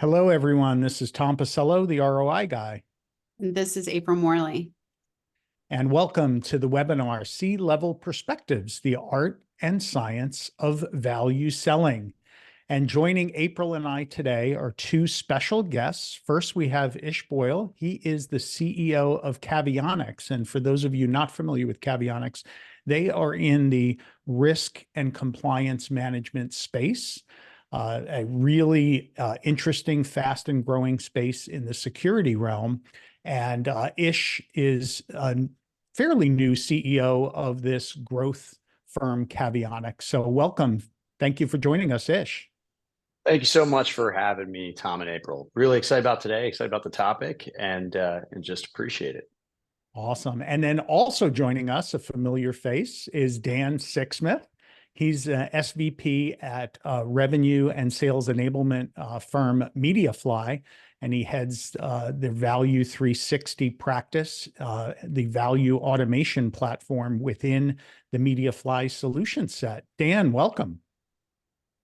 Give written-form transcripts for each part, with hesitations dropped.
Hello, everyone. This is Tom Pisello, the ROI Guy, This is April Morley. and welcome to the webinar, C-Level Perspectives, the Art and Science of Value Selling. And joining April and I today are two special guests. First, we have Boyle. He is the CEO of Caveonix. And for those of you not familiar with Caveonix, they are in the risk and compliance management space. A really interesting, fast and growing space in the security realm. And Ish is a fairly new CEO of this growth firm, Caveonix. So welcome. Thank you for joining us, Ish. Thank you so much for having me, Tom and April. Really excited about today, excited about the topic, and just appreciate it. Awesome. And then also joining us, a familiar face, is Dan Sixsmith. He's SVP at revenue and sales enablement firm Mediafly, and he heads the Value 360 practice, the value automation platform within the Mediafly solution set. Dan, welcome.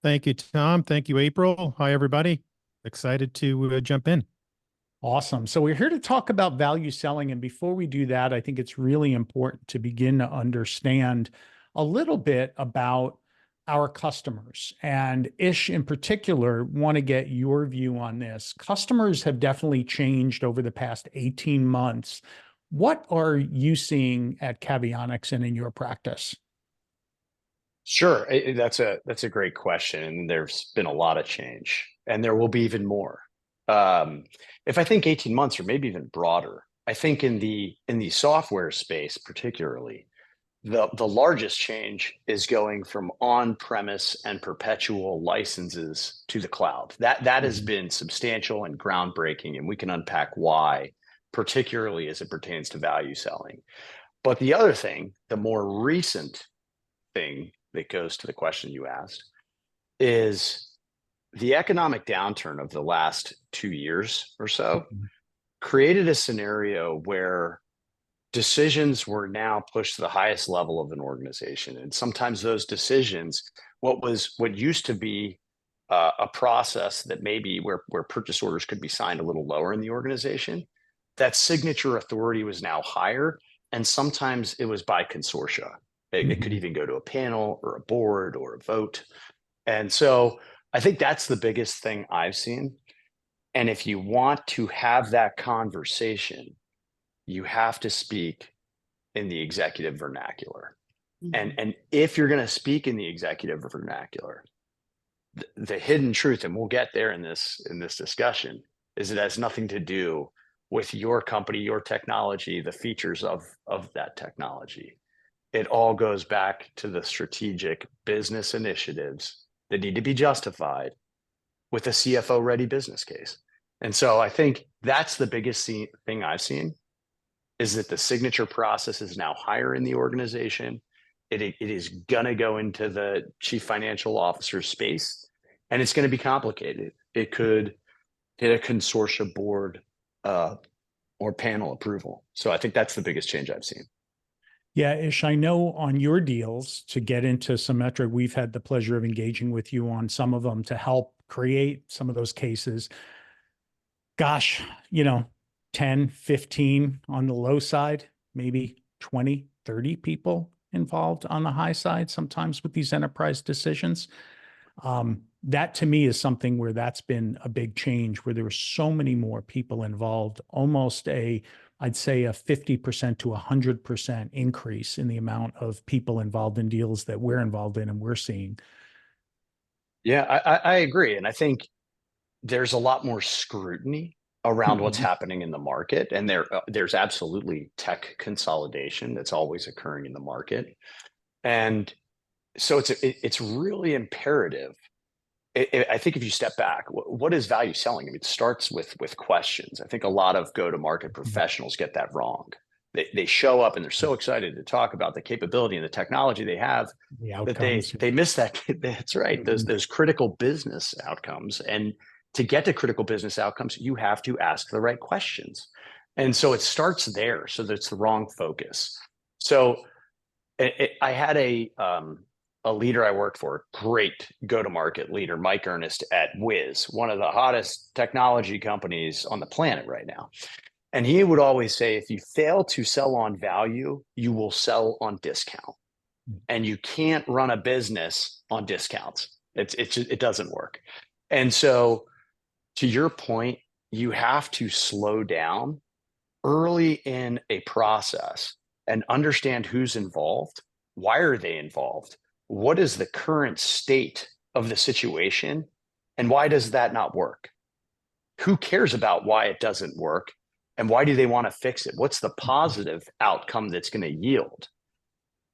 Thank you, Tom. Thank you, April. Hi, everybody. Excited to jump in. Awesome. So we're here to talk about value selling. And before we do that, I think it's really important to begin to understand a little bit about our customers. And Ish in particular, want to get your view on this. Customers have definitely changed over the past 18 months. What are you seeing at Caveonix and in your practice? Sure, that's a great question, and there's been a lot of change, and there will be even more. If I think 18 months, or maybe even broader, I think in the software space, particularly, the largest change is going from on-premise and perpetual licenses to the cloud. That has been substantial and groundbreaking, and we can unpack why, particularly as it pertains to value selling. But the other thing, the more recent thing that goes to the question you asked, is the economic downturn of the last 2 years or so created a scenario where decisions were now pushed to the highest level of an organization. And sometimes those decisions, what used to be a process that maybe where purchase orders could be signed a little lower in the organization, that signature authority was now higher. And sometimes it was by consortia. It could even go to a panel or a board or a vote. And so I think that's the biggest thing I've seen. And if you want to have that conversation, you have to speak in the executive vernacular. And if you're going to speak in the executive vernacular, the hidden truth, and we'll get there in this discussion, is it has nothing to do with your company, your technology, the features of that technology. It all goes back to the strategic business initiatives that need to be justified with a CFO-ready business case. And so I think that's the biggest thing I've seen, is that the signature process is now higher in the organization. It is going to go into the chief financial officer space, and it's going to be complicated. It could hit a consortia board or panel approval. So I think that's the biggest change I've seen. Yeah, Ish, I know on your deals, to get into some metric, we've had the pleasure of engaging with you on some of them to help create some of those cases. Gosh, 10, 15 on the low side, maybe 20, 30 people involved on the high side, sometimes with these enterprise decisions. That to me is something where that's been a big change, where there were so many more people involved, almost I'd say a 50% to 100% increase in the amount of people involved in deals that we're involved in and we're seeing. Yeah, I agree. And I think there's a lot more scrutiny around what's happening in the market. And there's absolutely tech consolidation that's always occurring in the market. And so it's really imperative. I think if you step back, what is value selling? I mean, it starts with questions. I think a lot of go-to-market professionals get that wrong. They show up and they're so excited to talk about the capability and the technology they have that they miss that. That's right. Those critical business outcomes. And to get to critical business outcomes, you have to ask the right questions. And so it starts there. So that's the wrong focus. So I had a a leader I worked for, great go-to-market leader, Mike Ernest at Wiz, one of the hottest technology companies on the planet right now. And he would always say, if you fail to sell on value, you will sell on discount. And you can't run a business on discounts. It doesn't work. And so to your point, you have to slow down early in a process and understand who's involved. Why are they involved? What is the current state of the situation? And why does that not work? Who cares about why it doesn't work? And why do they want to fix it? What's the positive outcome that's going to yield?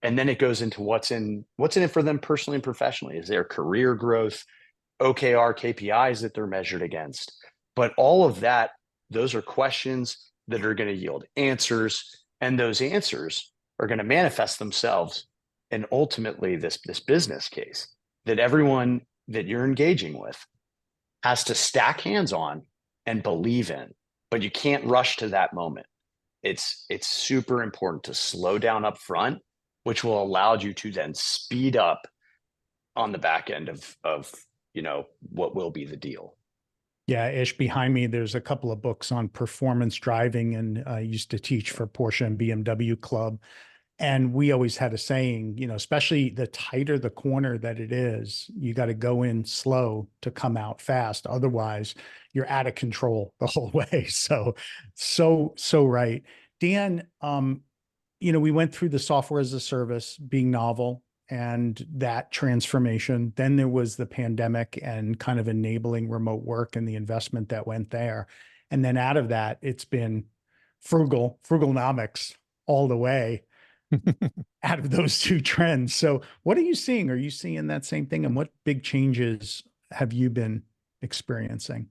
And then it goes into what's in it for them personally and professionally. Is there career growth, OKR, KPIs that they're measured against? But all of that, those are questions that are going to yield answers, and those answers are going to manifest themselves in ultimately this business case that everyone that you're engaging with has to stack hands on and believe in. But you can't rush to that moment. It's super important to slow down up front, which will allow you to then speed up on the back end of what will be the deal. Yeah, Ish, behind me, there's a couple of books on performance driving, and I used to teach for Porsche and BMW Club. And we always had a saying, especially the tighter the corner that it is, you got to go in slow to come out fast. Otherwise, you're out of control the whole way. So right. Dan, we went through the software as a service being novel and that transformation. Then there was the pandemic and kind of enabling remote work and the investment that went there. And then out of that, it's been frugalnomics all the way out of those two trends. So what are you seeing? Are you seeing that same thing? And what big changes have you been experiencing?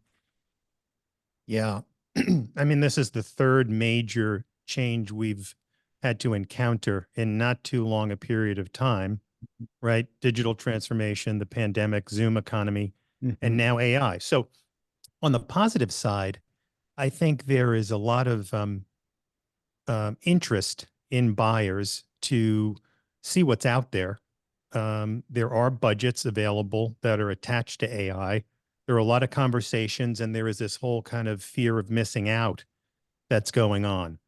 Yeah. I mean, this is the third major change we've had to encounter in not too long a period of time, right? Digital transformation, the pandemic, Zoom economy, and now AI. So on the positive side, I think there is a lot of interest in buyers to see what's out there. There are budgets available that are attached to AI. There are a lot of conversations, and there is this whole kind of fear of missing out that's going on.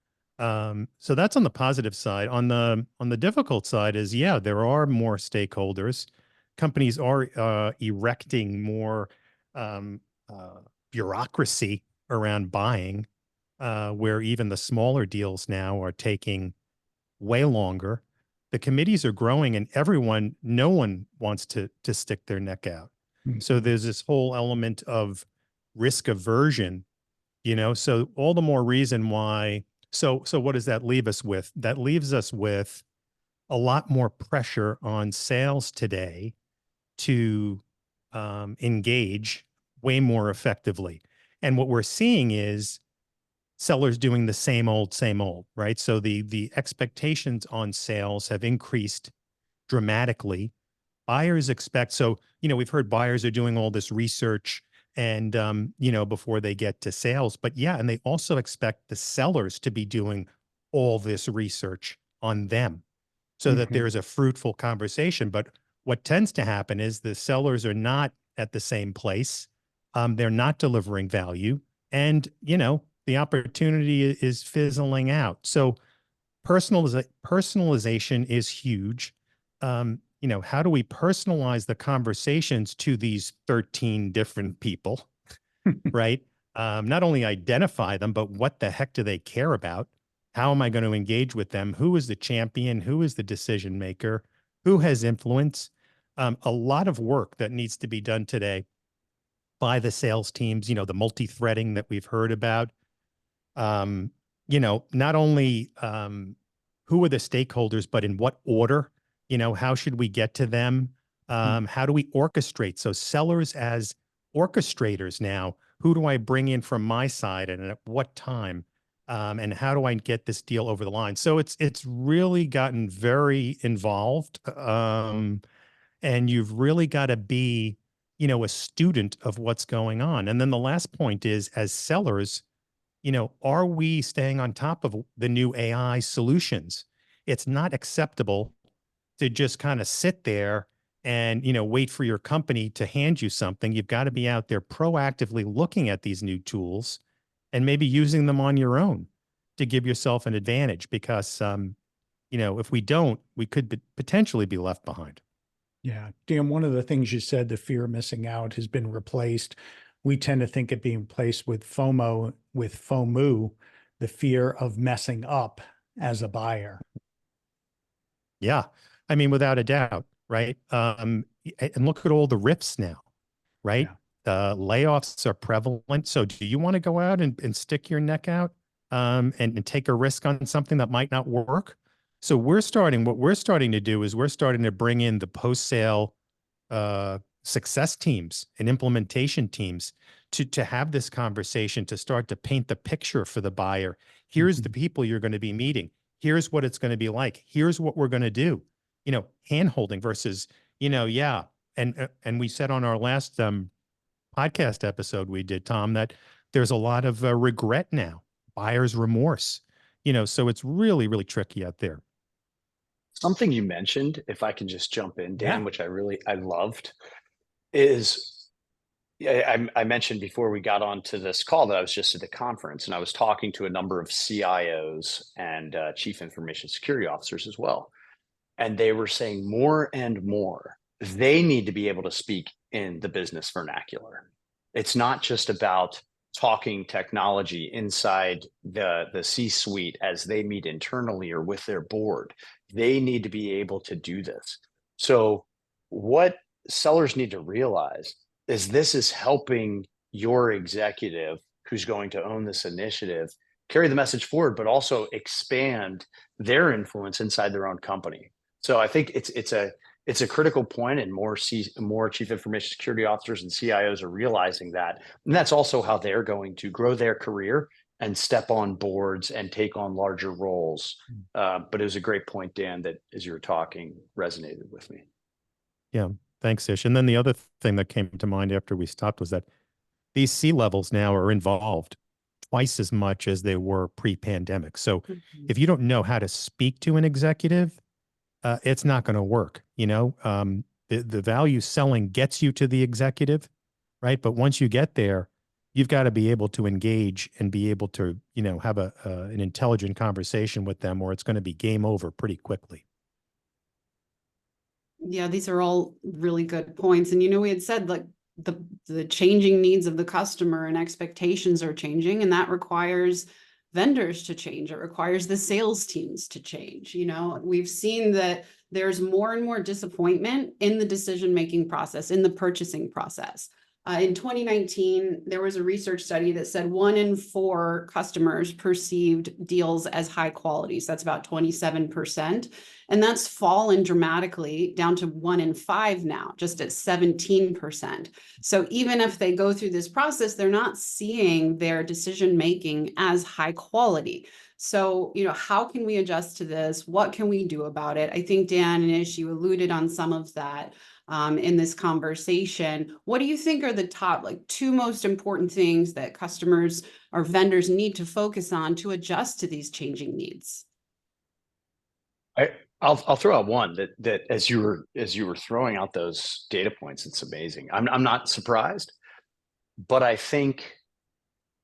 So that's on the positive side. On the difficult side is, yeah, there are more stakeholders. Companies are erecting more bureaucracy around buying, where even the smaller deals now are taking way longer. The committees are growing, and no one wants to stick their neck out. So there's this whole element of risk aversion, so all the more reason why. So what does that leave us with? That leaves us with a lot more pressure on sales today to engage way more effectively. And what we're seeing is sellers doing the same old, right? So the expectations on sales have increased dramatically. Buyers expect, so, we've heard buyers are doing all this research and, before they get to sales, but yeah, and they also expect the sellers to be doing all this research on them so that there's a fruitful conversation. But what tends to happen is the sellers are not at the same place. They're not delivering value, and, the opportunity is fizzling out. So personalization is huge. How do we personalize the conversations to these 13 different people, right? Not only identify them, but what the heck do they care about? How am I going to engage with them? Who is the champion? Who is the decision maker? Who has influence? A lot of work that needs to be done today by the sales teams, the multi-threading that we've heard about. Not only who are the stakeholders, but in what order, how should we get to them? How do we orchestrate? So sellers as orchestrators now, who do I bring in from my side and at what time? And how do I get this deal over the line? So it's really gotten very involved. And you've really got to be, a student of what's going on. And then the last point is, as sellers, are we staying on top of the new AI solutions? It's not acceptable to just kind of sit there and, wait for your company to hand you something. You've got to be out there proactively looking at these new tools and maybe using them on your own to give yourself an advantage, because, if we don't, we could potentially be left behind. Yeah. Dan, one of the things you said, the fear of missing out, has been replaced. We tend to think it being replaced with FOMO, with FOMO, the fear of messing up as a buyer. Yeah. I mean, without a doubt, right? And look at all the rifts now, right? Layoffs are prevalent. So do you want to go out and stick your neck out and take a risk on something that might not work? So what we're starting to do is we're starting to bring in the post-sale success teams and implementation teams to have this conversation, to start to paint the picture for the buyer. Here's the people you're going to be meeting. Here's what it's going to be like. Here's what we're going to do. Hand-holding versus, yeah. And we said on our last podcast episode we did, Tom, that there's a lot of regret now, buyer's remorse, so it's really, really tricky out there. Something you mentioned, if I can just jump in, Dan, which I loved, is I mentioned before we got onto this call that I was just at the conference, and I was talking to a number of CIOs and chief information security officers as well. And they were saying more and more, they need to be able to speak in the business vernacular. It's not just about talking technology inside the C-suite as they meet internally or with their board. They need to be able to do this. So what sellers need to realize is this is helping your executive who's going to own this initiative carry the message forward, but also expand their influence inside their own company. So I think it's a critical point, and more chief information security officers and CIOs are realizing that. And that's also how they're going to grow their career and step on boards and take on larger roles. But it was a great point, Dan, that as you were talking resonated with me. Yeah. Thanks, Ish. And then the other thing that came to mind after we stopped was that these C-levels now are involved twice as much as they were pre-pandemic. So if you don't know how to speak to an executive, it's not going to work. The value selling gets you to the executive, right? But once you get there, you've got to be able to engage and be able to, have an intelligent conversation with them, or it's going to be game over pretty quickly. Yeah, these are all really good points. And, we had said like the changing needs of the customer and expectations are changing, and that requires vendors to change. It requires the sales teams to change. We've seen that there's more and more disappointment in the decision-making process, in the purchasing process. In 2019, there was a research study that said 1 in 4 customers perceived deals as high quality. So that's about 27%. And that's fallen dramatically down to 1 in 5 now, just at 17%. So even if they go through this process, they're not seeing their decision-making as high quality. So, how can we adjust to this? What can we do about it? I think Dan and Ish, you alluded on some of that in this conversation. What do you think are the top 2 most important things that customers or vendors need to focus on to adjust to these changing needs? I'll throw out one that as you were throwing out those data points, it's amazing. I'm not surprised, but I think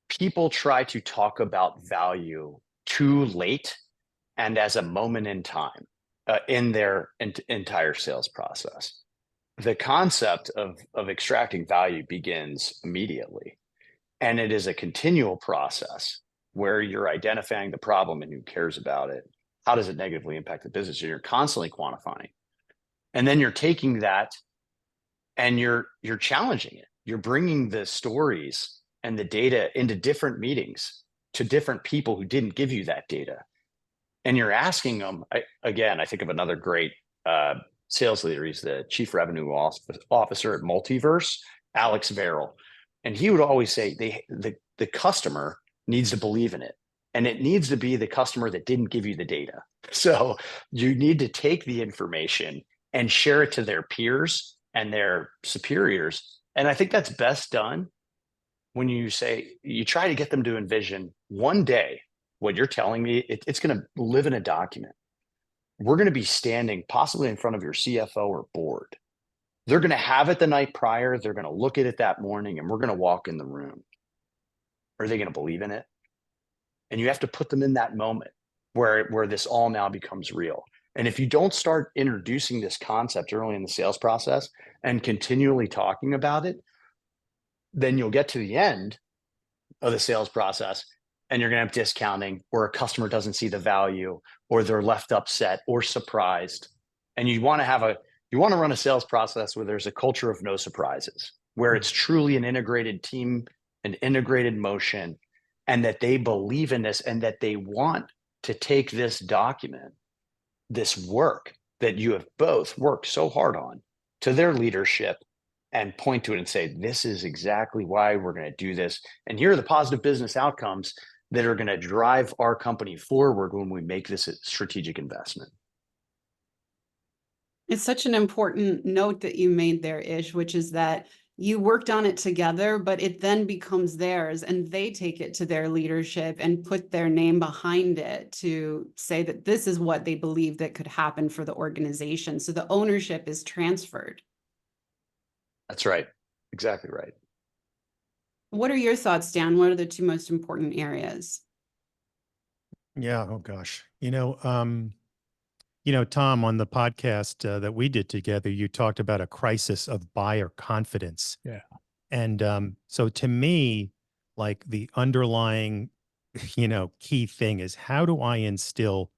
people try to talk about value too late and as a moment in time in their entire sales process. The concept of extracting value begins immediately, and it is a continual process where you're identifying the problem and who cares about it. How does it negatively impact the business? You're constantly quantifying, and then you're taking that and you're challenging it. You're bringing the stories and the data into different meetings to different people who didn't give you that data, and you're asking them. I think of another great sales leader. He's the chief revenue officer at Multiverse, Alex Verrill, and he would always say the customer needs to believe in it. And it needs to be the customer that didn't give you the data. So you need to take the information and share it to their peers and their superiors. And I think that's best done when you try to get them to envision one day what you're telling me, it's going to live in a document. We're going to be standing possibly in front of your CFO or board. They're going to have it the night prior. They're going to look at it that morning, and we're going to walk in the room. Are they going to believe in it? And you have to put them in that moment where this all now becomes real. And if you don't start introducing this concept early in the sales process and continually talking about it, then you'll get to the end of the sales process and you're going to have discounting, or a customer doesn't see the value, or they're left upset or surprised. And you want to run a sales process where there's a culture of no surprises, where it's truly an integrated team, an integrated motion, and that they believe in this and that they want to take this document, this work that you have both worked so hard on, to their leadership and point to it and say, this is exactly why we're going to do this. And here are the positive business outcomes that are going to drive our company forward when we make this a strategic investment. It's such an important note that you made there, Ish, which is that you worked on it together, but it then becomes theirs and they take it to their leadership and put their name behind it to say that this is what they believe that could happen for the organization. So the ownership is transferred. That's right. Exactly right. What are your thoughts, Dan? What are the two most important areas? Yeah. Oh gosh. Tom, on the podcast that we did together, you talked about a crisis of buyer confidence. Yeah. And so to me, like the underlying, key thing is, how do I instill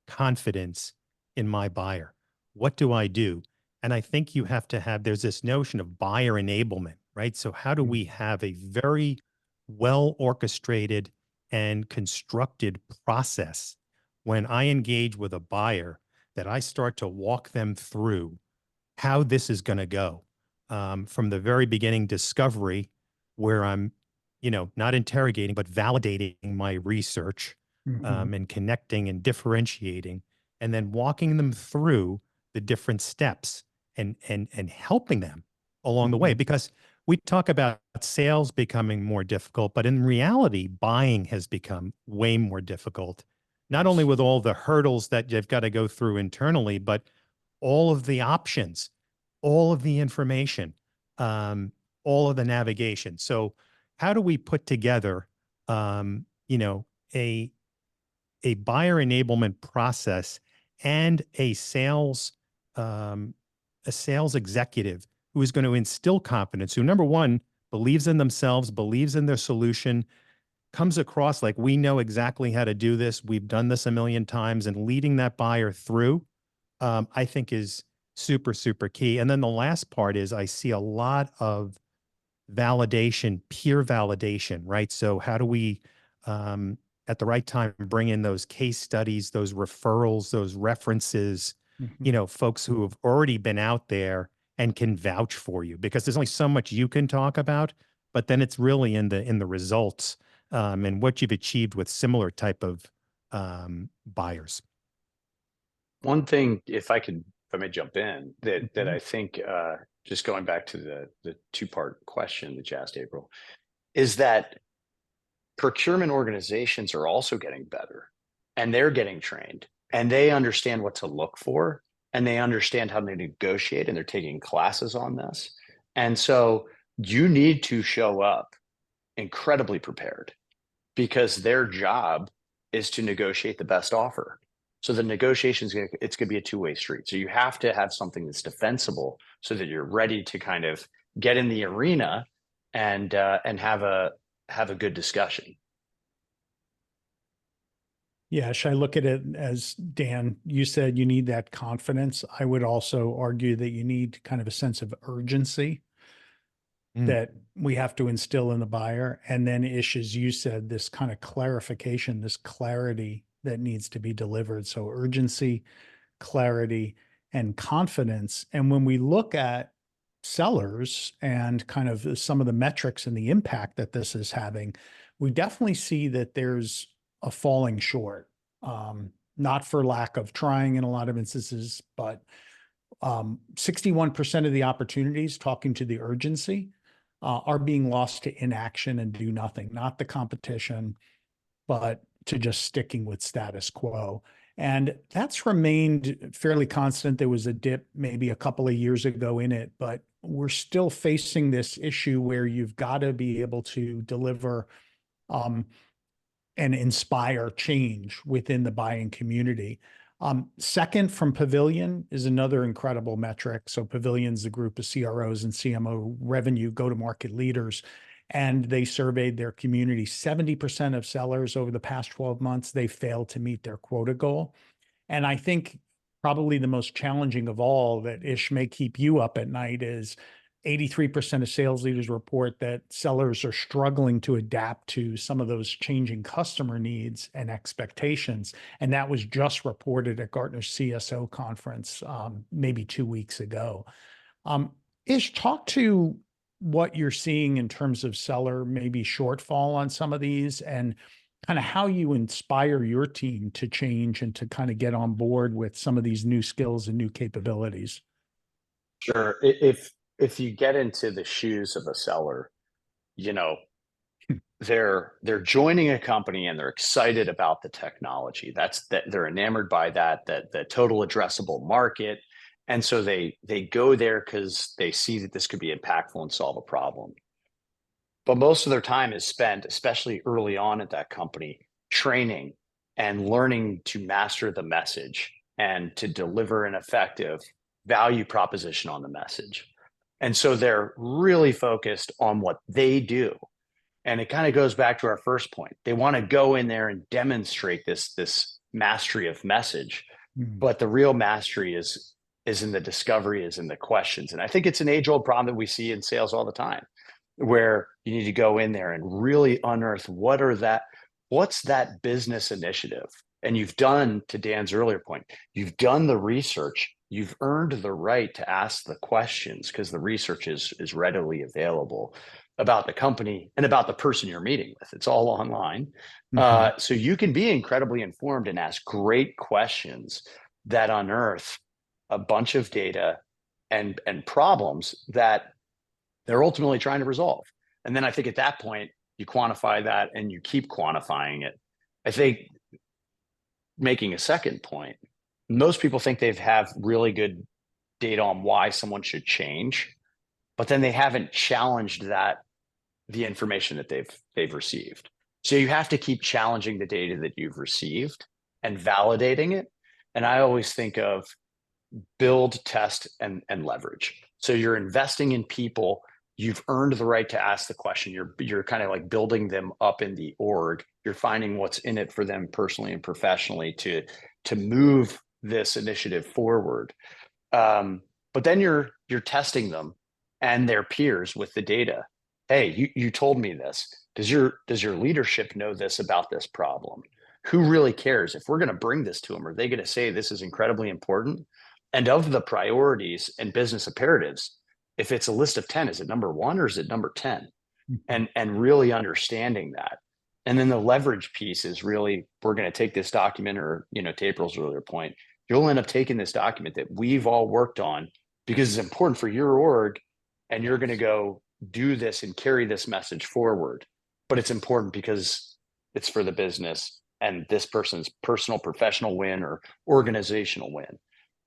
confidence in my buyer? What do I do? And I think you have to there's this notion of buyer enablement, right? So how do we have a very well orchestrated and constructed process when I engage with a buyer, that I start to walk them through how this is going to go, from the very beginning discovery, where I'm, not interrogating, but validating my research, and connecting and differentiating, and then walking them through the different steps and helping them along the way. Because we talk about sales becoming more difficult, but in reality, buying has become way more difficult. Not only with all the hurdles that you've got to go through internally, but all of the options, all of the information, all of the navigation. So how do we put together, a buyer enablement process and a sales executive who is going to instill confidence, who, number one, believes in themselves, believes in their solution, comes across like, we know exactly how to do this, we've done this a million times, and leading that buyer through, I think is super, super key. And then the last part is, I see a lot of validation, peer validation, right? So how do we, at the right time, bring in those case studies, those referrals, those references, folks who have already been out there and can vouch for you, because there's only so much you can talk about, but then it's really in the results, and what you've achieved with similar type of buyers. One thing, if I may jump in, that I think, just going back to the two-part question that you asked, April, is that procurement organizations are also getting better, and they're getting trained, and they understand what to look for, and they understand how to negotiate, and they're taking classes on this. And so you need to show up incredibly prepared, because their job is to negotiate the best offer. So the negotiation it's going to be a two-way street. So you have to have something that's defensible, so that you're ready to kind of get in the arena and have a good discussion. Yeah, should I look at it as, Dan, you said you need that confidence. I would also argue that you need kind of a sense of urgency that we have to instill in the buyer. And then, Ish, as you said, this kind of clarification, this clarity that needs to be delivered. So urgency, clarity, and confidence. And when we look at sellers and kind of some of the metrics and the impact that this is having, we definitely see that there's a falling short, not for lack of trying in a lot of instances, but 61% of the opportunities, talking to the urgency, are being lost to inaction and do nothing, not the competition, but to just sticking with status quo. And that's remained fairly constant. There was a dip maybe a couple of years ago in it, but we're still facing this issue where you've got to be able to deliver and inspire change within the buying community. Second from Pavilion is another incredible metric. So Pavilion's the group of CROs and CMO revenue go-to-market leaders, and they surveyed their community. 70% of sellers over the past 12 months, they failed to meet their quota goal. And I think probably the most challenging of all that Ish may keep you up at night is 83% of sales leaders report that sellers are struggling to adapt to some of those changing customer needs and expectations. And that was just reported at Gartner's CSO conference maybe 2 weeks ago. Ish, talk to what you're seeing in terms of seller maybe shortfall on some of these, and kind of how you inspire your team to change and to kind of get on board with some of these new skills and new capabilities. Sure. If you get into the shoes of a seller, you know, they're joining a company and they're excited about the technology. That's that they're enamored by that the total addressable market. And so they go there because they see that this could be impactful and solve a problem. But most of their time is spent, especially early on at that company, training and learning to master the message and to deliver an effective value proposition on the message. And so they're really focused on what they do. And it kind of goes back to our first point. They want to go in there and demonstrate this mastery of message, but the real mastery is in the discovery, is in the questions. And I think it's an age-old problem that we see in sales all the time, where you need to go in there and really unearth what's that business initiative. And you've done, to Dan's earlier point, you've done the research. You've earned the right to ask the questions because the research is readily available about the company and about the person you're meeting with. It's all online. So you can be incredibly informed and ask great questions that unearth a bunch of data and problems that they're ultimately trying to resolve. And then I think at that point, you quantify that and you keep quantifying it. I think, making a second point, most people think they have really good data on why someone should change, but then they haven't challenged the information that they've received. So you have to keep challenging the data that you've received and validating it. And I always think of build, test, and leverage. So you're investing in people. You've earned the right to ask the question. You're kind of like building them up in the org. You're finding what's in it for them personally and professionally to move this initiative forward. But then you're testing them and their peers with the data. Hey, you told me this. Does your leadership know this about this problem? Who really cares? If we're going to bring this to them, are they going to say this is incredibly important? And of the priorities and business imperatives, if it's a list of 10, is it number 1 or is it number 10? And really understanding that. And then the leverage piece is really, we're going to take this document, or, to April's earlier point, you'll end up taking this document that we've all worked on because it's important for your org, and you're going to go do this and carry this message forward. But it's important because it's for the business and this person's personal, professional win or organizational win.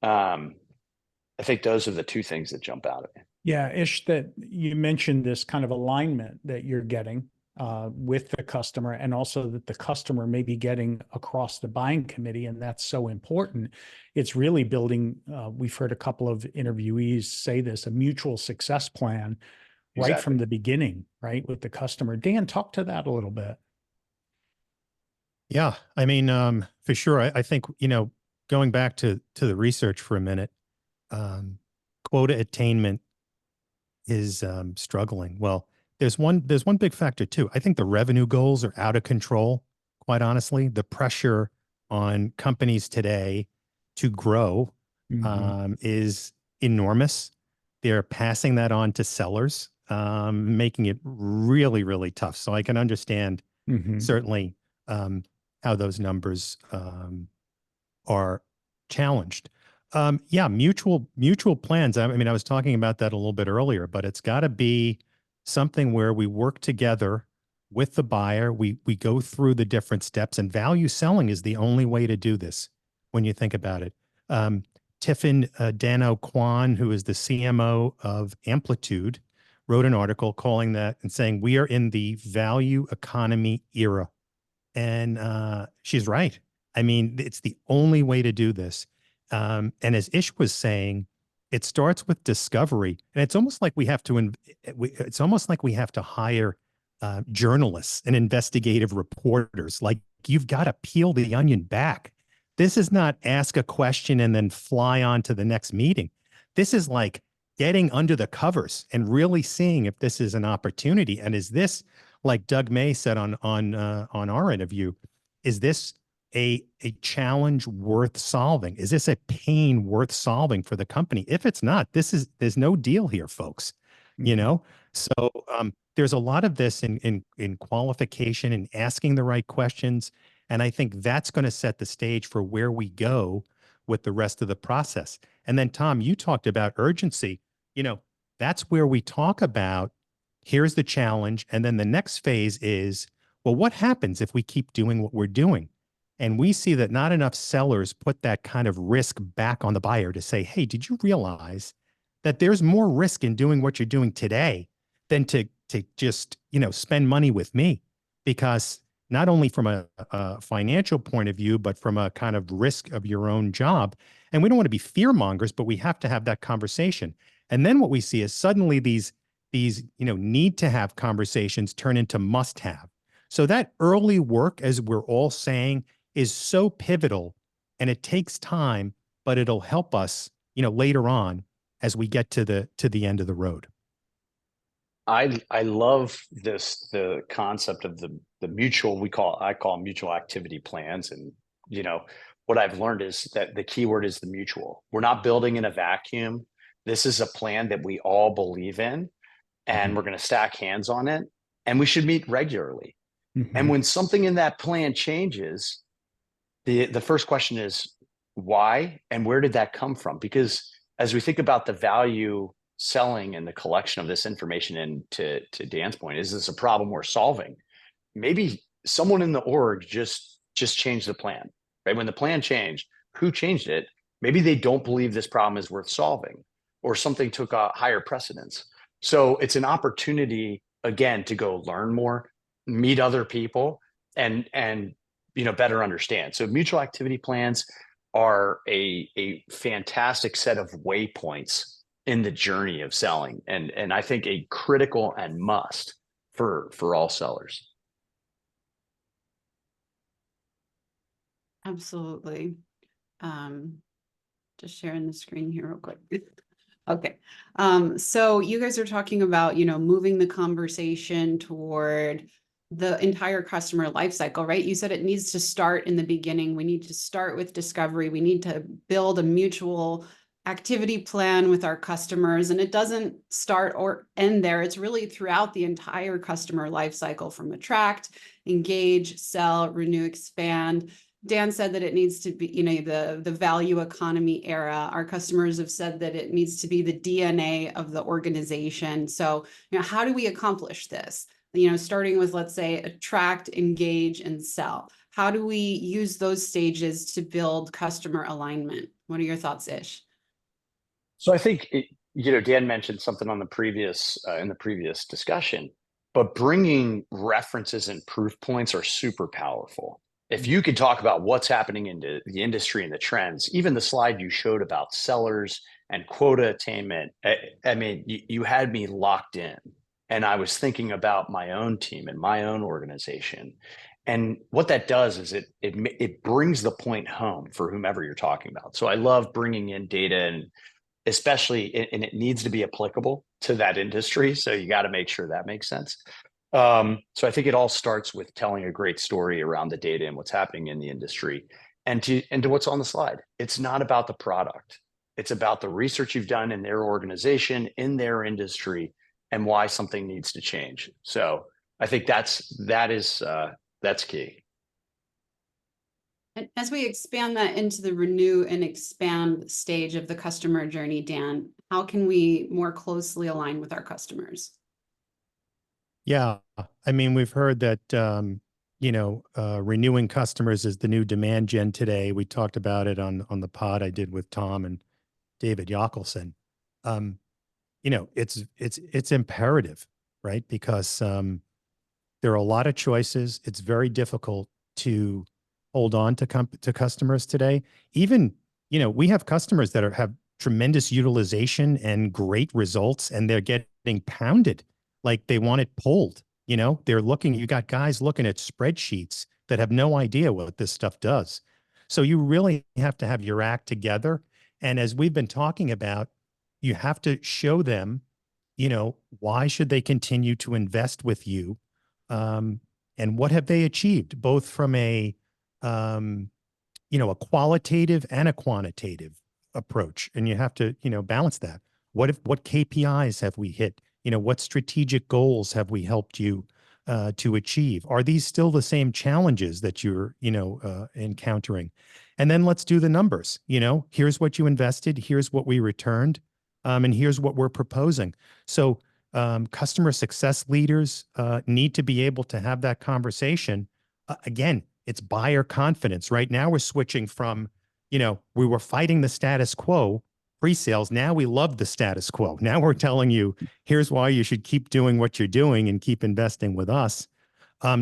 I think those are the two things that jump out at me. Yeah, Ish, that you mentioned this kind of alignment that you're getting with the customer, and also that the customer may be getting across the buying committee, and that's so important. It's really building, we've heard a couple of interviewees say this, a mutual success plan right from the beginning, right, with the customer. Dan, talk to that a little bit. Yeah, I mean, for sure. I think, going back to the research for a minute, quota attainment is struggling. Well, there's one big factor too. I think the revenue goals are out of control. Quite honestly, the pressure on companies today to grow is enormous. They're passing that on to sellers, making it really, really tough. So I can understand certainly how those numbers are challenged. Yeah, mutual plans. I mean, I was talking about that a little bit earlier, but it's got to be something where we work together with the buyer. We go through the different steps, and value selling is the only way to do this when you think about it. Tiffin Dano Kwan, who is the CMO of Amplitude, wrote an article calling that and saying, we are in the value economy era. And she's right. I mean, it's the only way to do this. And as Ish was saying, it starts with discovery. And it's almost like we have to, it's almost like we have to hire journalists and investigative reporters. Like, you've got to peel the onion back. This is not ask a question and then fly on to the next meeting. This is like getting under the covers and really seeing if this is an opportunity. And is this, like Doug May said on our interview, is this a challenge worth solving? Is this a pain worth solving for the company? If it's not, there's no deal here, folks. You know, so there's a lot of this in qualification and asking the right questions. And I think that's going to set the stage for where we go with the rest of the process. And then, Tom, you talked about urgency. You know, that's where we talk about, here's the challenge. And then the next phase is, well, what happens if we keep doing what we're doing? And we see that not enough sellers put that kind of risk back on the buyer to say, hey, did you realize that there's more risk in doing what you're doing today than to just, you know, spend money with me? Because not only from a financial point of view, but from a kind of risk of your own job. And we don't want to be fear mongers, but we have to have that conversation. And then what we see is suddenly these, you know, need to have conversations turn into must have. So that early work, as we're all saying, is so pivotal, and it takes time, but it'll help us, you know, later on as we get to the end of the road. I love the concept of the mutual, I call mutual activity plans. And, you know, what I've learned is that the key word is the mutual. We're not building in a vacuum. This is a plan that we all believe in, and we're going to stack hands on it, and we should meet regularly. And when something in that plan changes, the first question is why, and where did that come from? Because as we think about the value selling and the collection of this information, and to Dan's point, is this a problem we're solving? Maybe someone in the org just changed the plan, right? When the plan changed, who changed it? Maybe they don't believe this problem is worth solving, or something took a higher precedence. So it's an opportunity, again, to go learn more, meet other people, and you know, better understand. So mutual activity plans are a fantastic set of waypoints in the journey of selling, and I think a critical and must for all sellers. Absolutely. Just sharing the screen here real quick. Okay. So you guys are talking about, you know, moving the conversation toward the entire customer lifecycle, right? You said it needs to start in the beginning. We need to start with discovery. We need to build a mutual activity plan with our customers, and it doesn't start or end there. It's really throughout the entire customer lifecycle, from attract, engage, sell, renew, expand. Dan said that it needs to be, you know, the value economy era. Our customers have said that it needs to be the DNA of the organization. So, you know, how do we accomplish this? You know, starting with, let's say, attract, engage, and sell. How do we use those stages to build customer alignment? What are your thoughts, Ish? So I think, you know, Dan mentioned something on the previous in the previous discussion, but bringing references and proof points are super powerful. If you could talk about what's happening in the industry and the trends, even the slide you showed about sellers and quota attainment, I mean, you had me locked in, and I was thinking about my own team and my own organization. And what that does is it brings the point home for whomever you're talking about. So I love bringing in data, and especially, and it needs to be applicable to that industry. So you got to make sure that makes sense. So I think it all starts with telling a great story around the data and what's happening in the industry, and to what's on the slide. It's not about the product. It's about the research you've done in their organization, in their industry, and why something needs to change. So I think that's key. And as we expand that into the renew and expand stage of the customer journey, Dan, how can we more closely align with our customers? Yeah, I mean, we've heard that, you know, renewing customers is the new demand gen today. We talked about it on the pod I did with Tom, and David Yockelson, you know, it's imperative, right? Because there are a lot of choices. It's very difficult to hold on to customers today. Even, you know, we have customers that have tremendous utilization and great results, and they're getting pounded like they want it pulled. You know, you got guys looking at spreadsheets that have no idea what this stuff does. So you really have to have your act together. And as we've been talking about, you have to show them, you know, why should they continue to invest with you? And what have they achieved, both from a, you know, a qualitative and a quantitative approach. And you have to, you know, balance that. What KPIs have we hit? You know, what strategic goals have we helped you to achieve? Are these still the same challenges that you're, you know, encountering? And then let's do the numbers. You know, here's what you invested, here's what we returned, and here's what we're proposing. So customer success leaders need to be able to have that conversation. Again, it's buyer confidence. Right now we're switching from, you know, we were fighting the status quo pre-sales. Now we love the status quo. Now we're telling you, here's why you should keep doing what you're doing and keep investing with us.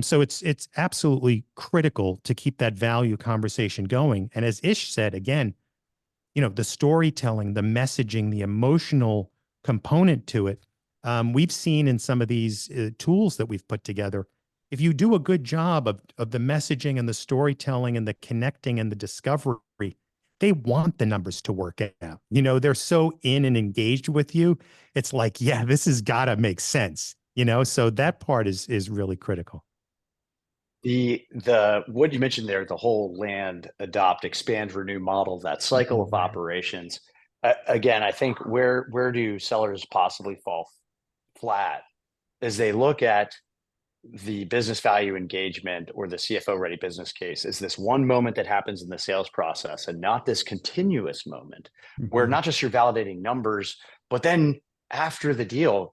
So it's absolutely critical to keep that value conversation going. And as Ish said, again, you know, the storytelling, the messaging, the emotional component to it, we've seen in some of these tools that we've put together, if you do a good job of the messaging and the storytelling and the connecting and the discovery, they want the numbers to work out. You know, they're so in and engaged with you. It's like, yeah, this has got to make sense, you know? So that part is really critical. What you mentioned there, the whole land, adopt, expand, renew model, that cycle of operations. Again, I think where do sellers possibly fall flat as they look at the business value engagement or the CFO ready business case is this one moment that happens in the sales process and not this continuous moment where not just you're validating numbers, but then after the deal,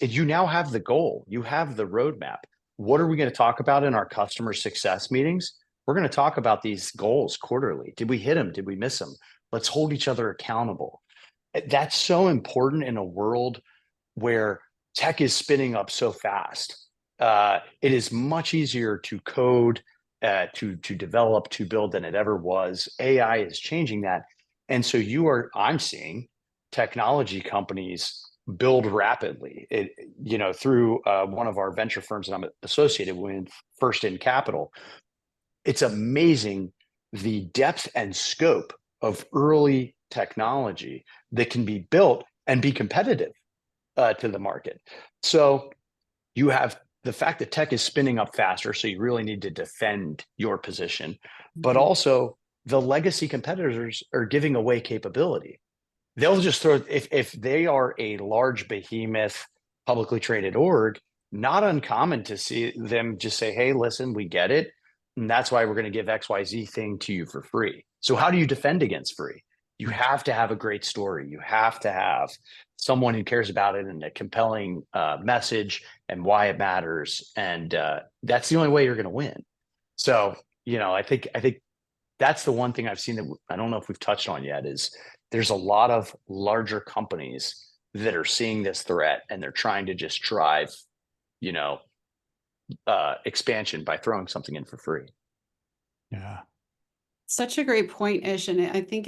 you now have the goal, you have the roadmap. What are we going to talk about in our customer success meetings? We're going to talk about these goals quarterly. Did we hit them? Did we miss them? Let's hold each other accountable. That's so important in a world where tech is spinning up so fast. It is much easier to code, to develop, to build than it ever was. AI is changing that. And so I'm seeing technology companies build rapidly, you know, through one of our venture firms that I'm associated with, First In Capital. It's amazing the depth and scope of early technology that can be built and be competitive to the market. So you have the fact that tech is spinning up faster, so you really need to defend your position, but also the legacy competitors are giving away capability. They'll just throw, if they are a large behemoth, publicly traded org, not uncommon to see them just say, hey, listen, we get it. And that's why we're going to give XYZ thing to you for free. So how do you defend against free? You have to have a great story. You have to have someone who cares about it and a compelling message and why it matters. And that's the only way you're going to win. So, you know, I think that's the one thing I've seen that I don't know if we've touched on yet is there's a lot of larger companies that are seeing this threat and they're trying to just drive, you know, expansion by throwing something in for free. Yeah. Such a great point, Ish. And I think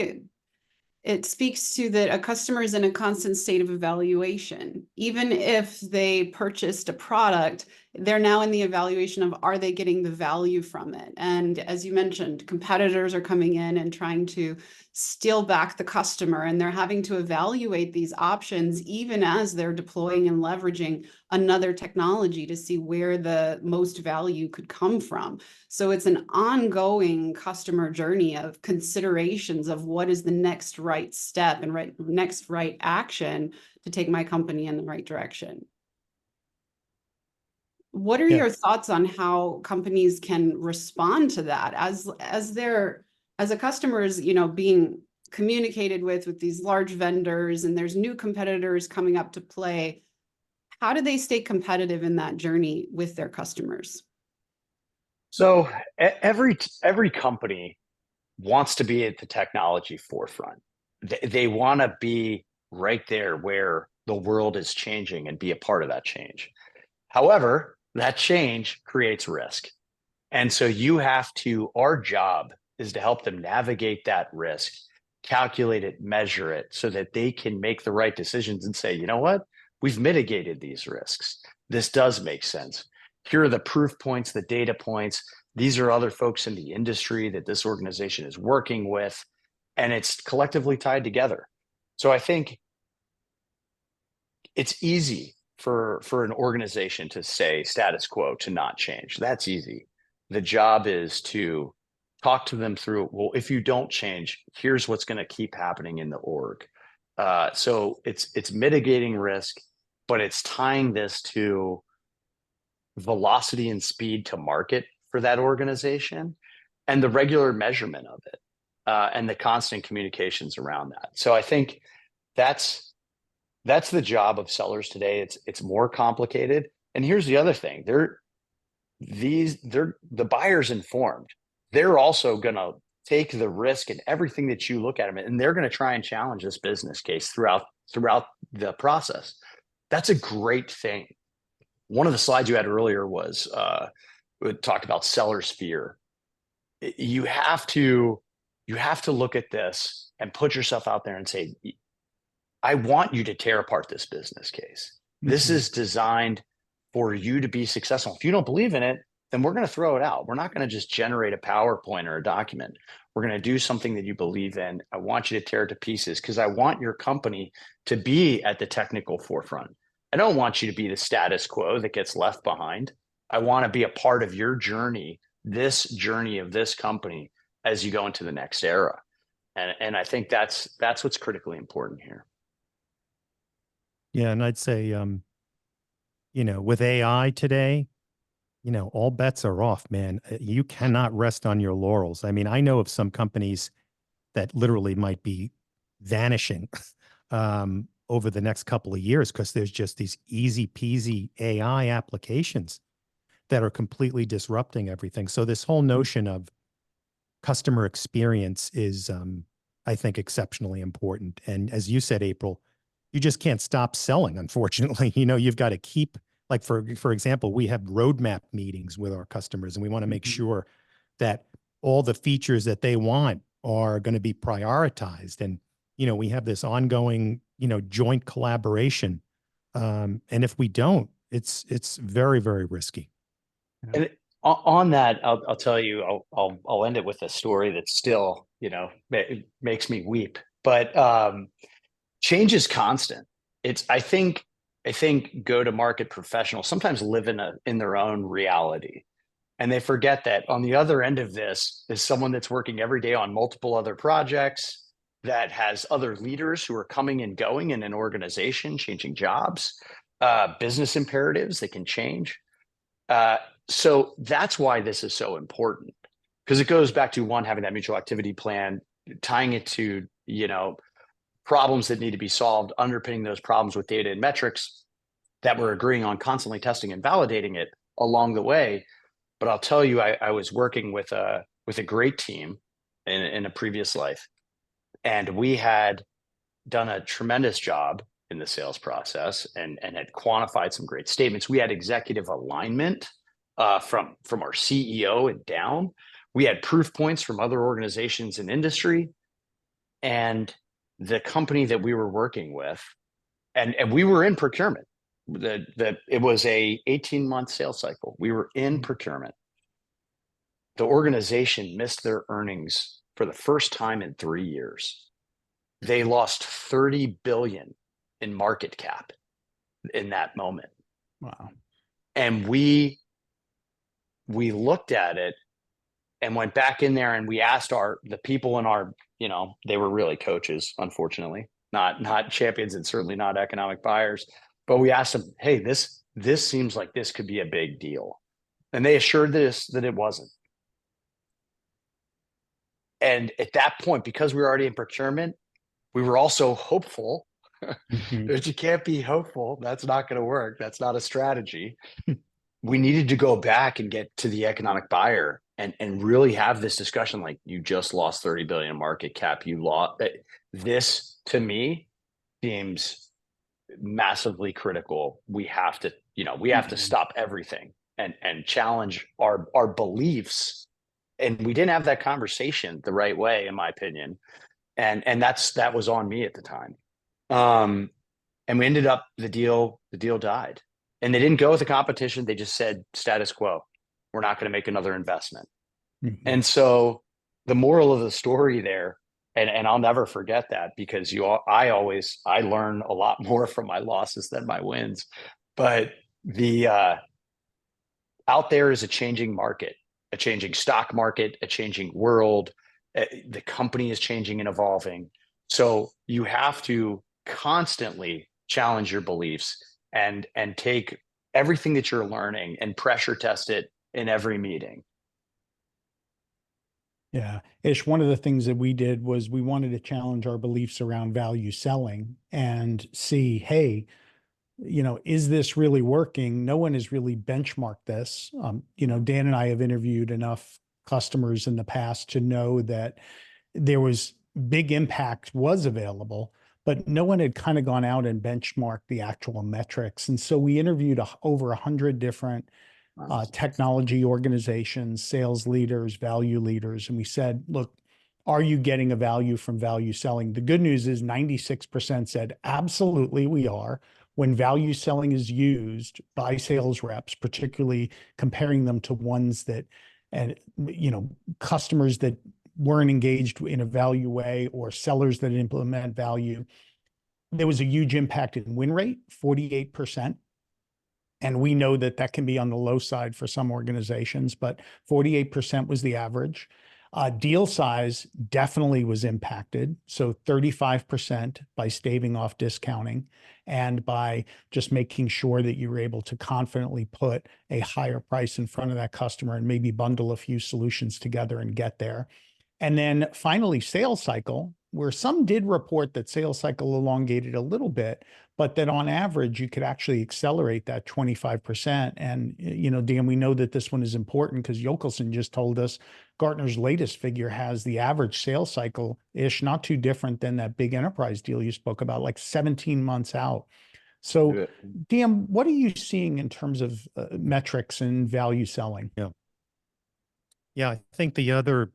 it speaks to that a customer is in a constant state of evaluation. Even if they purchased a product, they're now in the evaluation of, are they getting the value from it? And as you mentioned, competitors are coming in and trying to steal back the customer, and they're having to evaluate these options even as they're deploying and leveraging another technology to see where the most value could come from. So it's an ongoing customer journey of considerations of what is the next right step and next right action to take my company in the right direction. What are your thoughts on how companies can respond to that as a customer is, you know, being communicated with these large vendors and there's new competitors coming up to play? How do they stay competitive in that journey with their customers? So every company wants to be at the technology forefront. they want to be right there where the world is changing and be a part of that change. However, that change creates risk. And so our job is to help them navigate that risk, calculate it, measure it, so that they can make the right decisions and say, you know what, we've mitigated these risks. This does make sense. Here are the proof points, the data points. These are other folks in the industry that this organization is working with, and it's collectively tied together. So I think it's easy for an organization to say status quo, to not change. That's easy. The job is to talk to them through, well, if you don't change, here's what's going to keep happening in the org. So it's mitigating risk, but it's tying this to velocity and speed to market for that organization, and the regular measurement of it, and the constant communications around that. So I think that's the job of sellers today. It's more complicated. And here's the other thing: the buyer's informed. They're also going to take the risk and everything that you look at them, and they're going to try and challenge this business case throughout the process. That's a great thing. One of the slides you had earlier was we talked about seller's fear. You have to look at this and put yourself out there and say, I want you to tear apart this business case. This is designed for you to be successful. If you don't believe in it, then we're going to throw it out. We're not going to just generate a PowerPoint or a document. We're going to do something that you believe in. I want you to tear it to pieces, because I want your company to be at the technical forefront. I don't want you to be the status quo that gets left behind. I want to be a part of your journey, this journey of this company, as you go into the next era. And I think that's what's critically important here. Yeah, and I'd say, with AI today, all bets are off, man. You cannot rest on your laurels. I mean, I know of some companies that literally might be vanishing over the next couple of years, because there's just these easy peasy AI applications that are completely disrupting everything. So this whole notion of customer experience is, I think, exceptionally important. And as you said, April, you just can't stop selling, unfortunately. You've got to keep, like, for example, we have roadmap meetings with our customers, and we want to make sure that all the features that they want are going to be prioritized. And, we have this ongoing, joint collaboration. And if we don't, it's very, very risky. And on that, I'll tell you, I'll end it with a story that still, it makes me weep, but change is constant. I think go-to-market professionals sometimes live in their own reality, and they forget that on the other end of this is someone that's working every day on multiple other projects, that has other leaders who are coming and going in an organization, changing jobs, business imperatives that can change. So that's why this is so important, because it goes back to having that mutual activity plan, tying it to, problems that need to be solved, underpinning those problems with data and metrics that we're agreeing on, constantly testing and validating it along the way. But I'll tell you, I was working with a great team in a previous life, and we had done a tremendous job in the sales process and had quantified some great statements. We had executive alignment from our CEO and down. We had proof points from other organizations in industry, and the company that we were working with, and we were in procurement. It was a 18-month sales cycle. We were in procurement. The organization missed their earnings for the first time in 3 years. They lost $30 billion in market cap in that moment. Wow. And we looked at it and went back in there, and we asked the people in our, they were really coaches, unfortunately, not champions, and certainly not economic buyers. But we asked them, hey, this seems like this could be a big deal. And they assured us that it wasn't. And at that point, because we were already in procurement, we were also hopeful. But you can't be hopeful. That's not going to work. That's not a strategy. we needed to go back and get to the economic buyer and really have this discussion. Like, you just lost 30 billion in market cap. You lost this. To me, seems massively critical. We have to, we have to stop everything and challenge our beliefs. And we didn't have that conversation the right way, in my opinion. And that was on me at the time. And we ended up, the deal died. And they didn't go with the competition. They just said status quo. We're not going to make another investment. Mm-hmm. And so the moral of the story there, and I'll never forget that, because I learn a lot more from my losses than my wins. But the out there is a changing market, a changing stock market, a changing world. The company is changing and evolving. So you have to constantly challenge your beliefs and take everything that you're learning and pressure test it in every meeting. Yeah. Ish, one of the things that we did was we wanted to challenge our beliefs around value selling and see, hey, is this really working? No one has really benchmarked this. Dan and I have interviewed enough customers in the past to know that there was big impact was available, but no one had kind of gone out and benchmarked the actual metrics. And so we interviewed over 100 different technology organizations, sales leaders, value leaders. And we said, look, are you getting a value from value selling? The good news is 96% said, absolutely, we are. When value selling is used by sales reps, particularly comparing them to ones that, and customers that weren't engaged in a value way, or sellers that implement value, there was a huge impact in win rate, 48%. And we know that that can be on the low side for some organizations, but 48% was the average. Deal size definitely was impacted. So 35% by staving off discounting and by just making sure that you were able to confidently put a higher price in front of that customer and maybe bundle a few solutions together and get there. And then finally, sales cycle, where some did report that sales cycle elongated a little bit, but that on average, you could actually accelerate that 25%. And, Dan, we know that this one is important because Yokelson just told us Gartner's latest figure has the average sales cycle-ish, not too different than that big enterprise deal you spoke about, like 17 months out. So, Dan, what are you seeing in terms of metrics and value selling? Yeah, I think the other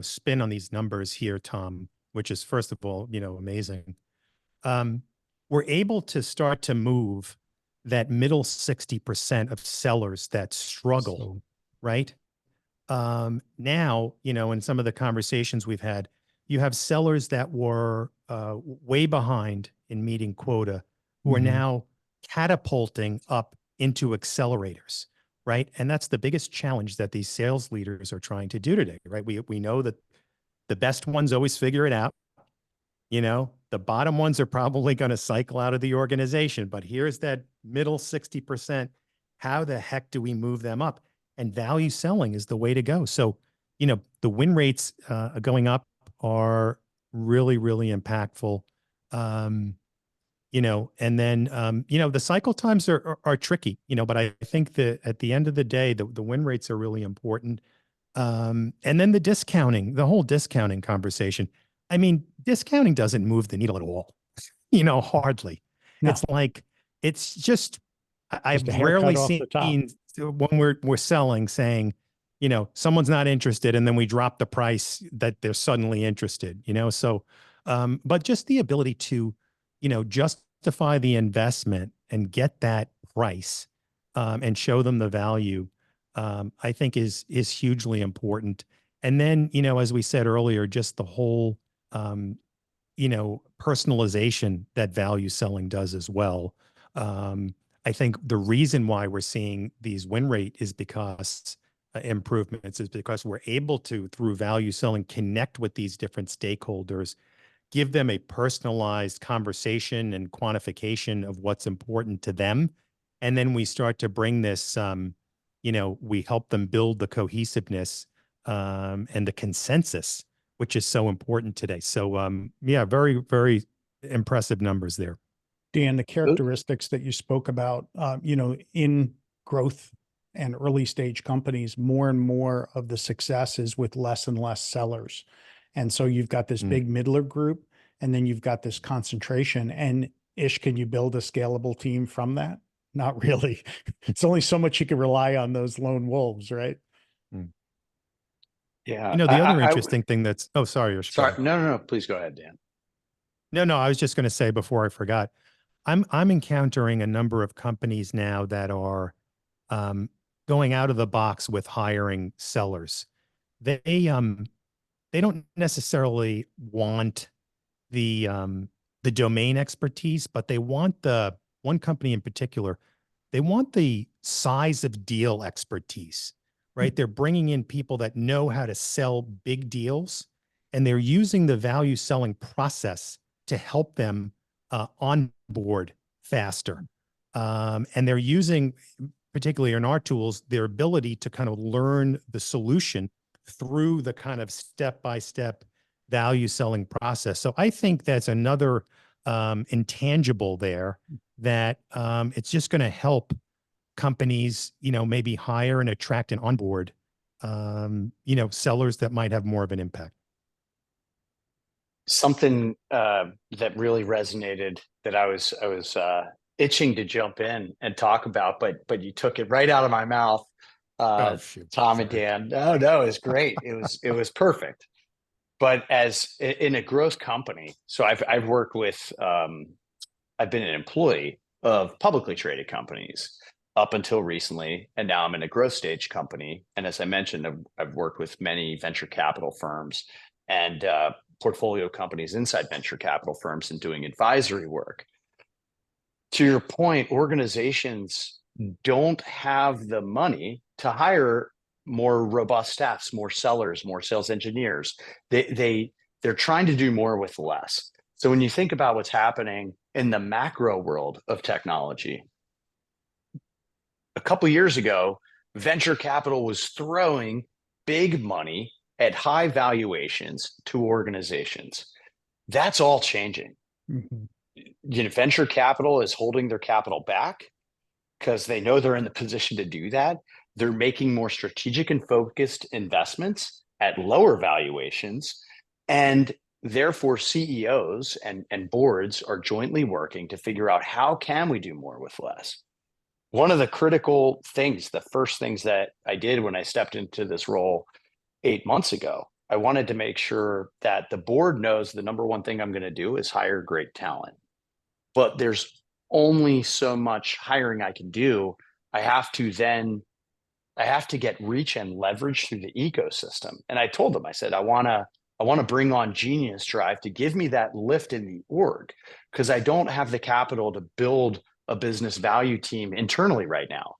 spin on these numbers here, Tom, which is, first of all, amazing. We're able to start to move that middle 60% of sellers that struggle, right? Now, in some of the conversations we've had, you have sellers that were way behind in meeting quota who are now catapulting up into accelerators. Right. And that's the biggest challenge that these sales leaders are trying to do today. Right. We know that the best ones always figure it out. The bottom ones are probably going to cycle out of the organization. But here's that middle 60%. How the heck do we move them up? And value selling is the way to go. So, the win rates going up are really, really impactful. And then, the cycle times are tricky, but I think that at the end of the day, the win rates are really important. And then the discounting, the whole discounting conversation. I mean, discounting doesn't move the needle at all, hardly. No. It's just I've rarely seen when we're selling saying, someone's not interested and then we drop the price that they're suddenly interested, so, but just the ability to, justify the investment and get that price and show them the value, I think is hugely important. And then, as we said earlier, just the whole, personalization that value selling does as well. I think the reason why we're seeing these win rate is because improvements is because we're able to, through value selling, connect with these different stakeholders, give them a personalized conversation and quantification of what's important to them. And then we start to bring this, we help them build the cohesiveness and the consensus, which is so important today. So, very, very impressive numbers there. Dan, the characteristics that you spoke about, in growth and early stage companies, more and more of the success is with less and less sellers. And so you've got this big middler group, and then you've got this concentration. And Ish, can you build a scalable team from that? Not really. It's only so much you can rely on those lone wolves, right? Yeah. You know, the other interesting thing that's, oh, sorry, Ish, go Sorry. ahead. No, please go ahead, Dan. No, I was just going to say before I forgot, I'm encountering a number of companies now that are going out of the box with hiring sellers. They don't necessarily want the domain expertise, but they want one company in particular, they want the size of deal expertise, right? They're bringing in people that know how to sell big deals, and they're using the value selling process to help them onboard faster. And they're using, particularly in our tools, their ability to kind of learn the solution through the kind of step-by-step value selling process. So I think that's another intangible there that it's just going to help companies, maybe hire and attract and onboard, sellers that might have more of an impact. Something that really resonated that I was itching to jump in and talk about, but you took it right out of my mouth, Tom and Dan. No, it's great. It was perfect. But as in a growth company, so I've worked with, I've been an employee of publicly traded companies up until recently, and now I'm in a growth stage company. And as I mentioned, I've worked with many venture capital firms and portfolio companies inside venture capital firms and doing advisory work. To your point, organizations don't have the money to hire more robust staffs, more sellers, more sales engineers. They're trying to do more with less. So when you think about what's happening in the macro world of technology, a couple of years ago, venture capital was throwing big money at high valuations to organizations. That's all changing. Venture capital is holding their capital back because they know they're in the position to do that. They're making more strategic and focused investments at lower valuations, and therefore CEOs and boards are jointly working to figure out how can we do more with less. One of the critical things, the first things that I did when I stepped into this role 8 months ago, I wanted to make sure that the board knows the number one thing I'm going to do is hire great talent. But there's only so much hiring I can do. I have to get reach and leverage through the ecosystem. And I told them, I said, I want to bring on Genius Drive to give me that lift in the org, because I don't have the capital to build a business value team internally right now.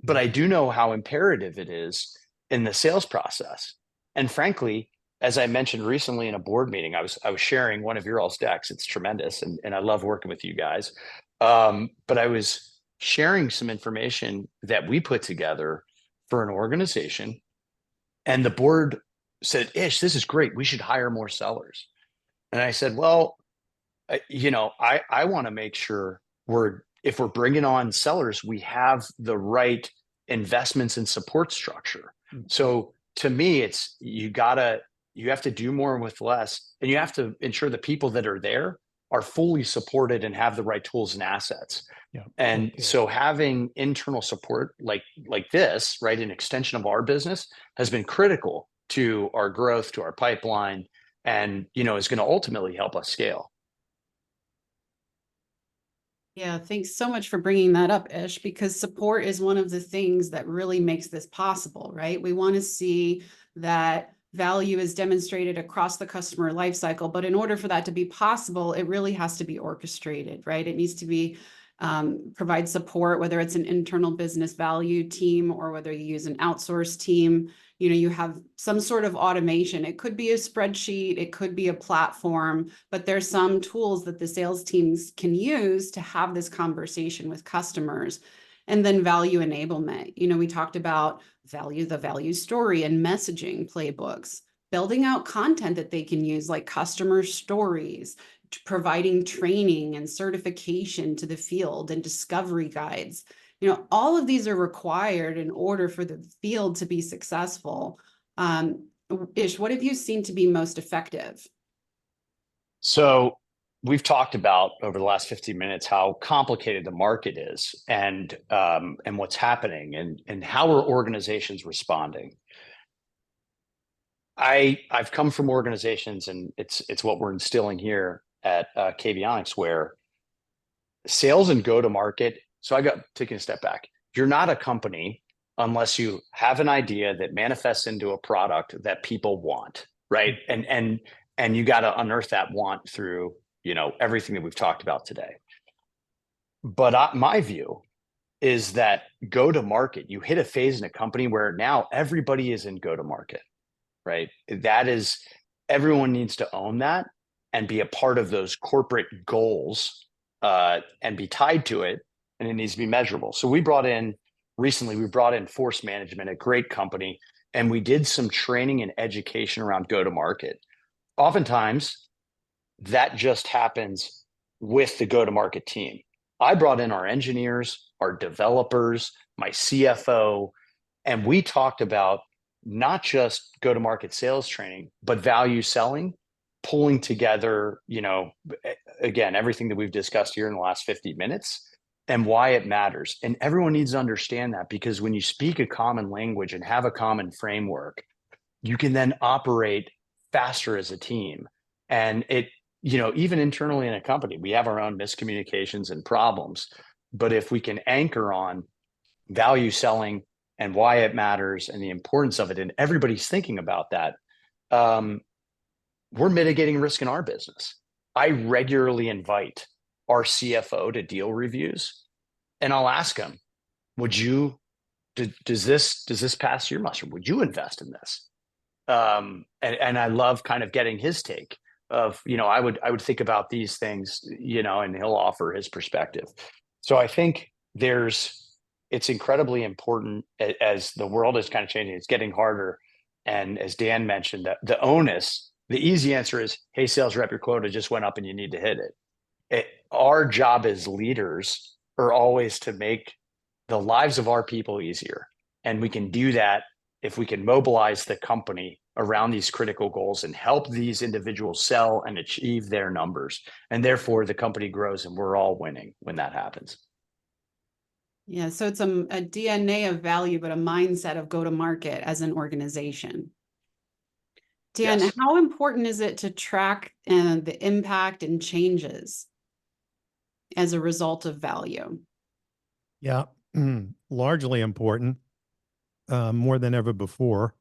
But I do know how imperative it is in the sales process. And frankly, as I mentioned recently in a board meeting, I was sharing one of your all's decks. It's tremendous. And I love working with you guys. But I was sharing some information that we put together for an organization. And the board said, Ish, this is great. We should hire more sellers. And I said, well, I want to make sure if we're bringing on sellers, we have the right investments and support structure. So to me, it's you have to do more with less, and you have to ensure the people that are there are fully supported and have the right tools and assets. So having internal support like this, right, an extension of our business, has been critical to our growth, to our pipeline, and is going to ultimately help us scale. Yeah, thanks so much for bringing that up, Ish, because support is one of the things that really makes this possible, right? We want to see that value is demonstrated across the customer lifecycle, but in order for that to be possible, it really has to be orchestrated, right? It needs to be provide support, whether it's an internal business value team or whether you use an outsourced team. You have some sort of automation. It could be a spreadsheet, it could be a platform, but there's some tools that the sales teams can use to have this conversation with customers. And then value enablement. We talked about the value story and messaging playbooks, building out content that they can use, like customer stories, providing training and certification to the field and discovery guides. You know, all of these are required in order for the field to be successful. Ish, what have you seen to be most effective? So we've talked about over the last 15 minutes how complicated the market is, and what's happening, and how are organizations responding. I've come from organizations, and it's what we're instilling here at Caveonix, where sales and go to market. So I got taking a step back. You're not a company unless you have an idea that manifests into a product that people want, right? And you got to unearth that want through, you know, everything that we've talked about today. But my view is that go to market, you hit a phase in a company where now everybody is in go to market, right? That is, everyone needs to own that and be a part of those corporate goals, and be tied to it, and it needs to be measurable. So we brought in Force Management, a great company, and we did some training and education around go to market. Oftentimes that just happens with the go to market team. I brought in our engineers, our developers, my CFO, and we talked about not just go to market sales training, but value selling, pulling together, you know, again, everything that we've discussed here in the last 50 minutes and why it matters. And everyone needs to understand that, because when you speak a common language and have a common framework, you can then operate faster as a team. And it, you know, even internally in a company, we have our own miscommunications and problems. But if we can anchor on value selling and why it matters and the importance of it, and everybody's thinking about that, we're mitigating risk in our business. I regularly invite our CFO to deal reviews, and I'll ask him, does this pass your muster? Would you invest in this? And I love kind of getting his take of, you know, I would think about these things, you know, and he'll offer his perspective. So I think it's incredibly important as the world is kind of changing. It's getting harder. And as Dan mentioned, the onus, the easy answer is, hey, sales rep, your quota just went up and you need to hit it. Our job as leaders are always to make the lives of our people easier. And we can do that if we can mobilize the company around these critical goals and help these individuals sell and achieve their numbers. And therefore the company grows and we're all winning when that happens. Yeah, so it's a DNA of value, but a mindset of go to market as an organization. Dan, Yes. How important is it to track the impact and changes as a result of value? Yeah, largely important, more than ever before,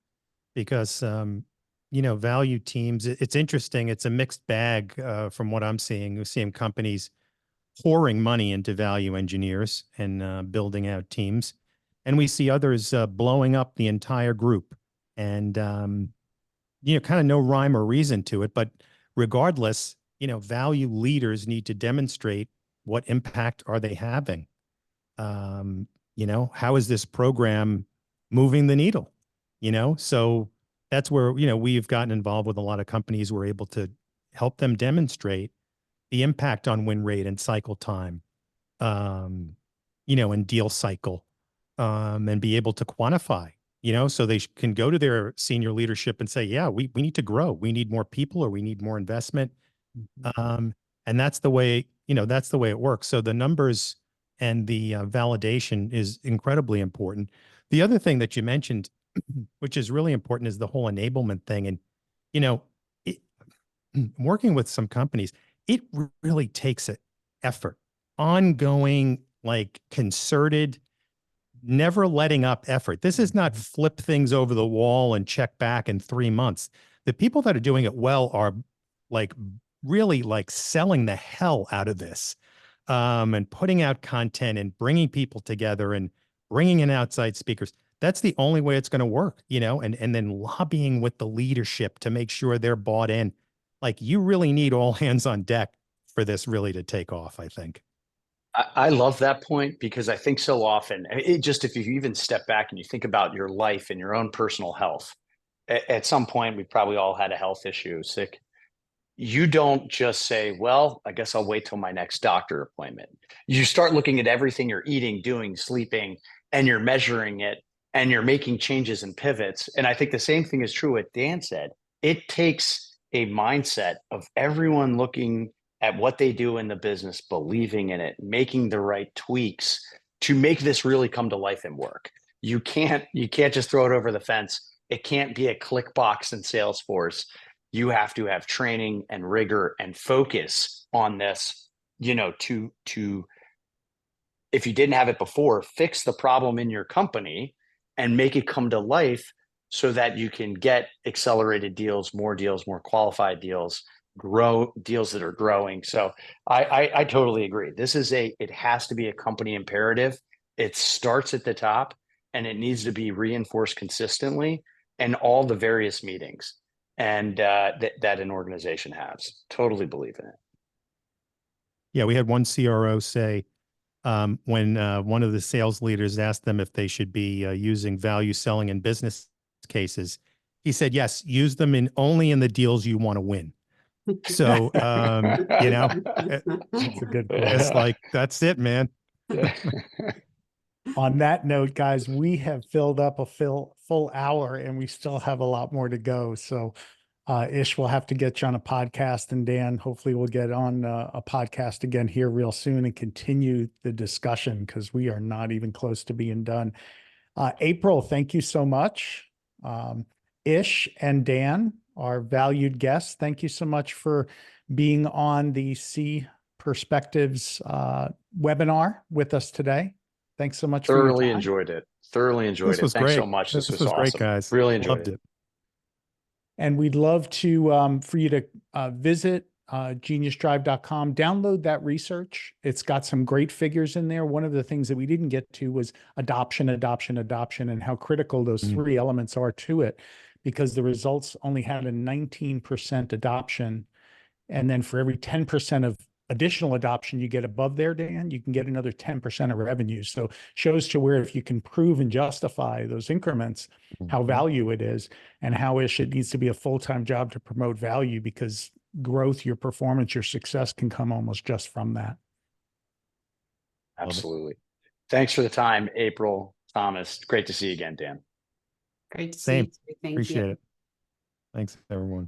because, you know, value teams, it's interesting. It's a mixed bag from what I'm seeing. We're seeing companies pouring money into value engineers and building out teams. And we see others blowing up the entire group. And, you know, kind of no rhyme or reason to it. But regardless, you know, value leaders need to demonstrate what impact are they having. You know, how is this program moving the needle? You know, so that's where, you know, we've gotten involved with a lot of companies. We're able to help them demonstrate the impact on win rate and cycle time, you know, and deal cycle, and be able to quantify, you know, so they can go to their senior leadership and say, yeah, we need to grow. We need more people, or we need more investment. And that's the way, you know, that's the way it works. So the numbers and the validation is incredibly important. The other thing that you mentioned, which is really important, is the whole enablement thing. And, you know, working with some companies, it really takes an effort, ongoing, like concerted, never letting up effort. This is not flip things over the wall and check back in 3 months. The people that are doing it well are like really like selling the hell out of this, and putting out content and bringing people together and bringing in outside speakers. That's the only way it's going to work, you know, and then lobbying with the leadership to make sure they're bought in. Like, you really need all hands on deck for this really to take off, I think. I love that point, because I think so often, if you even step back and you think about your life and your own personal health, at some point, we've probably all had a health issue, sick, you don't just say, well, I guess I'll wait till my next doctor appointment. You start looking at everything you're eating, doing, sleeping, and you're measuring it, and you're making changes and pivots. And I think the same thing is true what Dan said. It takes a mindset of everyone looking at what they do in the business, believing in it, making the right tweaks to make this really come to life and work. You can't just throw it over the fence. It can't be a click box in Salesforce. You have to have training and rigor and focus on this, to if you didn't have it before, fix the problem in your company and make it come to life so that you can get accelerated deals, more qualified deals, grow deals that are growing. So I totally agree. It has to be a company imperative. It starts at the top and it needs to be reinforced consistently in all the various meetings and that an organization has. Totally believe in it. Yeah, we had one CRO say when one of the sales leaders asked them if they should be using value selling in business cases, he said, yes, use them only in the deals you want to win. So, That's a good point. it's like, that's it, man. On that note, guys, we have filled up a full hour and we still have a lot more to go. So Ish, we'll have to get you on a podcast, and Dan, hopefully we'll get on a podcast again here real soon and continue the discussion because we are not even close to being done. April, thank you so much. Ish and Dan, our valued guests, thank you so much for being on the C Perspectives webinar with us today. Thanks so much. Thoroughly enjoyed it. This was Thanks great. so much. This was awesome. Great, guys. Really enjoyed Loved it. And we'd love to for you to visit geniusdrive.com, download that research. It's got some great figures in there. One of the things that we didn't get to was adoption, and how critical those three elements are to it, because the results only had a 19% adoption. And then for every 10% of additional adoption you get above there, Dan, you can get another 10% of revenue. So shows to where if you can prove and justify those increments, how value it is, and how it needs to be a full-time job to promote value, because growth, your performance, your success can come almost just from that. Absolutely. Thanks for the time, April, Thomas. Great to see you again, Dan. Great to see you. Thank you. Appreciate it. Thanks, everyone.